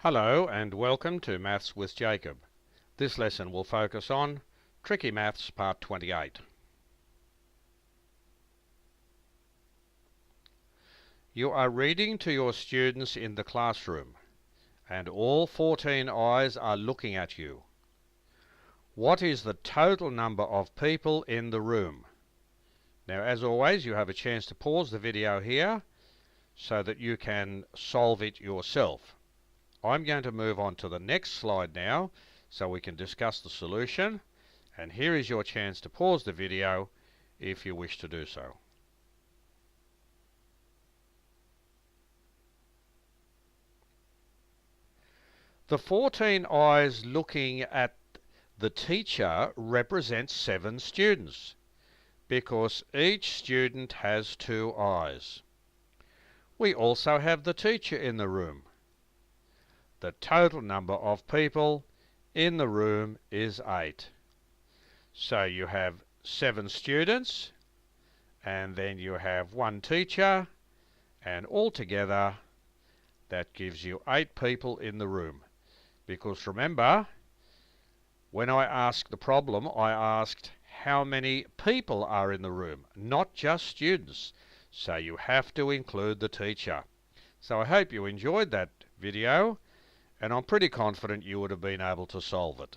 Hello and welcome to Maths with Jacob. This lesson will focus on Tricky Maths Part 28. You are reading to your students in the classroom and all 14 eyes are looking at you. What is the total number of people in the room? Now, as always, you have a chance to pause the video here so that you can solve it yourself. I'm going to move on to the next slide now so we can discuss the solution, and here is your chance to pause the video if you wish to do so. The 14 eyes looking at the teacher represents 7 students because each student has 2 eyes. We also have the teacher in the room. The total number of people in the room is 8. So you have 7 students, and then you have 1 teacher, and altogether that gives you 8 people in the room. Because remember, when I asked the problem, I asked how many people are in the room, not just students. So you have to include the teacher. So I hope you enjoyed that video, and I'm pretty confident you would have been able to solve it.